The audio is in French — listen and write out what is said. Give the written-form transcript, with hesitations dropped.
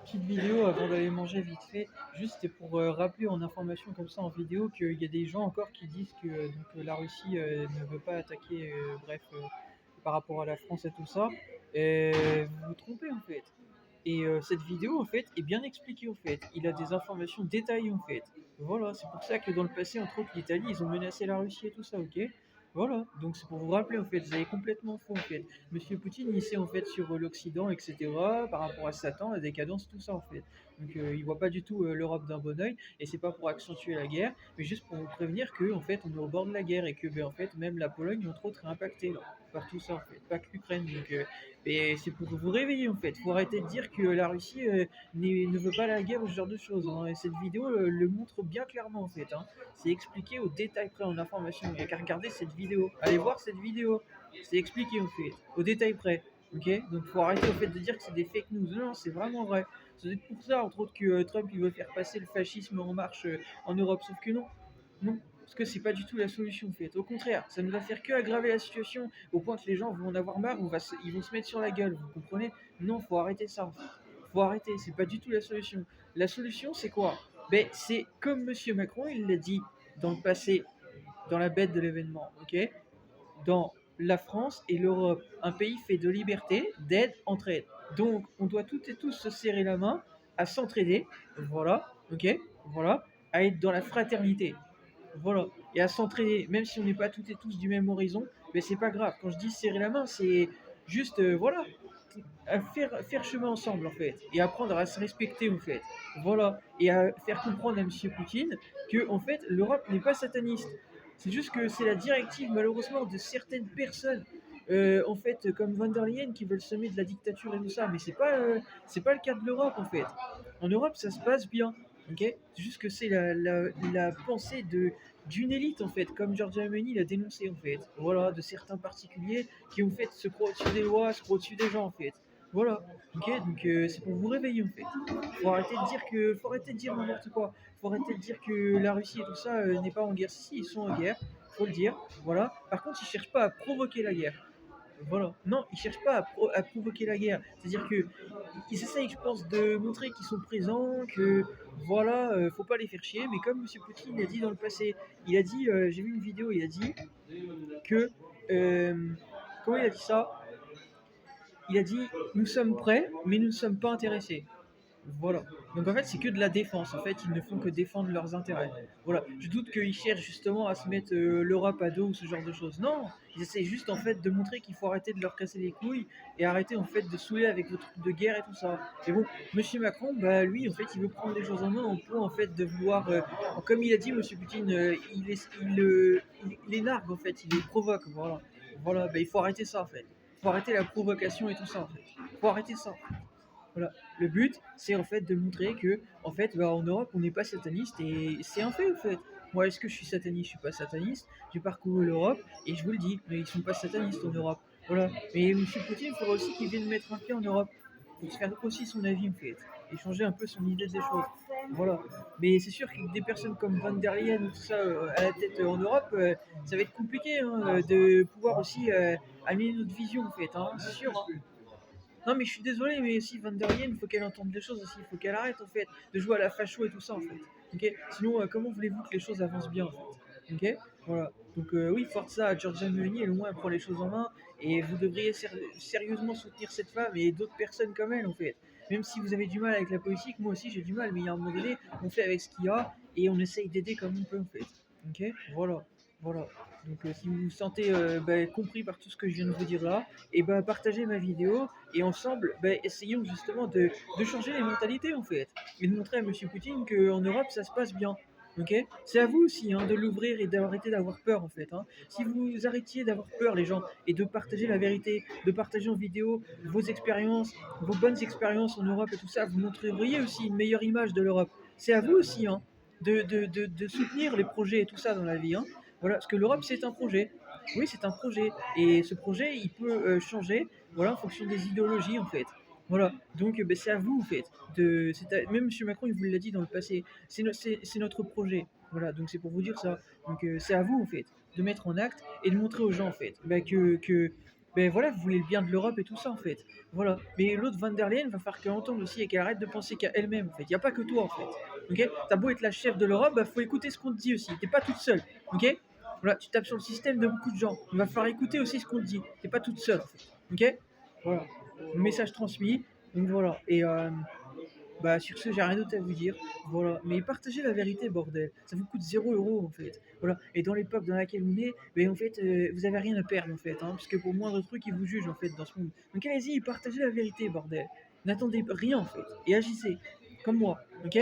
Petite vidéo avant d'aller manger vite fait, juste c'était pour rappeler en information comme ça en vidéo qu'il y a des gens encore qui disent que la Russie ne veut pas attaquer, bref, par rapport à la France et tout ça. Et vous vous trompez en fait. Et cette vidéo en fait est bien expliquée en fait. Il a des informations détaillées en fait. Voilà, c'est pour ça que dans le passé, entre autres l'Italie, ils ont menacé la Russie et tout ça, ok? Voilà, donc c'est pour vous rappeler en fait, vous avez complètement faux en fait. Monsieur Poutine, il sait en fait sur l'Occident, etc., par rapport à Satan, la décadence, tout ça en fait. Donc il voit pas du tout l'Europe d'un bon oeil, et c'est pas pour accentuer la guerre, mais juste pour vous prévenir que en fait on est au bord de la guerre et que ben, en fait même la Pologne entre autres est impactée là, par tout ça en fait, pas que l'Ukraine. Donc et c'est pour vous réveiller en fait. Faut arrêter de dire que la Russie ne veut pas la guerre ou ce genre de choses, hein. Et cette vidéo le montre bien clairement en fait, hein. C'est expliqué au détail près en information. Il n'y a qu'à regarder cette vidéo. Allez voir cette vidéo. C'est expliqué en fait, au détail près. Ok. Donc faut arrêter au fait de dire que c'est des fake news. Non, c'est vraiment vrai. C'est pour ça, entre autres, que Trump il veut faire passer le fascisme en marche en Europe. Sauf que non. Non. Parce que c'est pas du tout la solution en fait. Au contraire, ça ne va faire que aggraver la situation au point que les gens vont en avoir marre, ils vont se mettre sur la gueule. Vous comprenez? Non, faut arrêter ça en fait. Faut arrêter, c'est pas du tout la solution. La solution, c'est quoi? Ben, c'est comme Monsieur Macron, il l'a dit dans le passé, dans la bête de l'événement, ok? Dans la France et l'Europe, un pays fait de liberté, d'aide, entraide. Donc, on doit toutes et tous se serrer la main, à s'entraider, voilà, ok? Voilà, à être dans la fraternité, voilà, et à s'entraider, même si on n'est pas toutes et tous du même horizon, mais c'est pas grave. Quand je dis serrer la main, c'est juste, voilà, à faire chemin ensemble en fait, et apprendre à se respecter en fait. Voilà, et à faire comprendre à Monsieur Poutine que en fait l'Europe n'est pas sataniste. C'est juste que c'est la directive malheureusement de certaines personnes. En fait, comme Van der Leyen qui veulent semer de la dictature et tout ça, mais c'est pas le cas de l'Europe en fait. En Europe, ça se passe bien, ok. C'est juste que c'est la pensée d'une élite en fait, comme Giorgia Meloni l'a dénoncé en fait. Voilà, de certains particuliers qui ont fait se croire au-dessus des lois, se croire au-dessus des gens en fait. Voilà, ok, donc c'est pour vous réveiller en fait. Faut arrêter de dire n'importe quoi. Faut arrêter de dire que la Russie et tout ça n'est pas en guerre. Si, ils sont en guerre, faut le dire. Voilà. Par contre, ils cherchent pas à provoquer la guerre. Voilà. Non, ils cherchent pas à provoquer la guerre. C'est-à-dire que ils essayent, je pense, de montrer qu'ils sont présents, que voilà, faut pas les faire chier. Mais comme M. Poutine l'a dit dans le passé, il a dit, j'ai vu une vidéo, il a dit que comment il a dit ça? Il a dit nous sommes prêts, mais nous ne sommes pas intéressés. Voilà. Donc en fait, c'est que de la défense. En fait, ils ne font que défendre leurs intérêts. Voilà. Je doute qu'ils cherchent justement à se mettre l'Europe à dos ou ce genre de choses. Non, ils essayent juste en fait de montrer qu'il faut arrêter de leur casser les couilles et arrêter en fait de saouler avec vos trucs de guerre et tout ça. Et bon, Monsieur Macron, bah lui, en fait, il veut prendre les choses en main au point en fait de vouloir, comme il a dit, Monsieur Poutine, il les nargue en fait, il les provoque. Voilà. Voilà. Bah, il faut arrêter ça en fait. Il faut arrêter la provocation et tout ça en fait. Il faut arrêter ça. Voilà. Le but, c'est en fait de montrer que, en fait, bah, en Europe, on n'est pas sataniste et c'est un fait en fait. Moi, est-ce que je suis sataniste? Je suis pas sataniste. J'ai parcouru l'Europe et je vous le dis, mais ils sont pas satanistes en Europe. Voilà. Mais M. Poutine, il faudra aussi qu'il vienne mettre un pied en Europe pour se faire aussi son avis en fait et changer un peu son idée des choses. Voilà. Mais c'est sûr que des personnes comme Van der Leyen ou tout ça à la tête en Europe, ça va être compliqué hein, de pouvoir aussi amener notre vision en fait. Hein, c'est sûr. Hein. Non, mais je suis désolé, mais si Van der Leyen, il faut qu'elle entende les choses aussi. Il faut qu'elle arrête, en fait, de jouer à la facho et tout ça, en fait. Ok. Sinon, comment voulez-vous que les choses avancent bien, en fait? Ok. Voilà. Donc, oui, Forza, Giorgia Meloni, elle, au moins, elle prend les choses en main. Et vous devriez sérieusement soutenir cette femme et d'autres personnes comme elle, en fait. Même si vous avez du mal avec la politique, moi aussi j'ai du mal, mais il y a un moment donné, on fait avec ce qu'il y a et on essaye d'aider comme on peut, en fait. Ok. Voilà. Voilà. Donc, si vous vous sentez bah, compris par tout ce que je viens de vous dire là, et bah, partagez ma vidéo et ensemble, essayons justement de changer les mentalités en fait, et de montrer à Monsieur Poutine qu'en Europe ça se passe bien. Ok. C'est à vous aussi hein, de l'ouvrir et d'arrêter d'avoir peur en fait. Hein. Si vous arrêtiez d'avoir peur les gens et de partager la vérité, de partager en vidéo vos expériences, vos bonnes expériences en Europe et tout ça, vous montreriez aussi une meilleure image de l'Europe. C'est à vous aussi hein, de soutenir les projets et tout ça dans la vie. Hein. Voilà, parce que l'Europe c'est un projet. Oui, c'est un projet. Et ce projet, il peut changer voilà, en fonction des idéologies, en fait. Voilà, donc c'est à vous, en fait. Même M. Macron, il vous l'a dit dans le passé, c'est notre projet. Voilà, donc c'est pour vous dire ça. Donc c'est à vous, en fait, de mettre en acte et de montrer aux gens, en fait, ben voilà, vous voulez le bien de l'Europe et tout ça en fait. Voilà. Mais l'autre Van der Leyen va faire qu'elle entende aussi et qu'elle arrête de penser qu'à elle-même en fait. Il n'y a pas que toi en fait. Ok? T'as beau être la chef de l'Europe, bah faut écouter ce qu'on te dit aussi. T'es pas toute seule. Ok? Voilà, tu tapes sur le système de beaucoup de gens. Il va falloir écouter aussi ce qu'on te dit. T'es pas toute seule en fait. Ok? Voilà. Message transmis. Donc voilà. Et bah sur ce, j'ai rien d'autre à vous dire. Voilà. Mais partagez la vérité, bordel. Ça vous coûte 0 € en fait. Voilà. Et dans l'époque dans laquelle on est, ben en fait, vous avez rien à perdre en fait. Hein, parce que pour le moindre truc, ils vous jugent en fait dans ce monde. Donc allez-y, partagez la vérité, bordel. N'attendez rien en fait. Et agissez. Comme moi. Ok?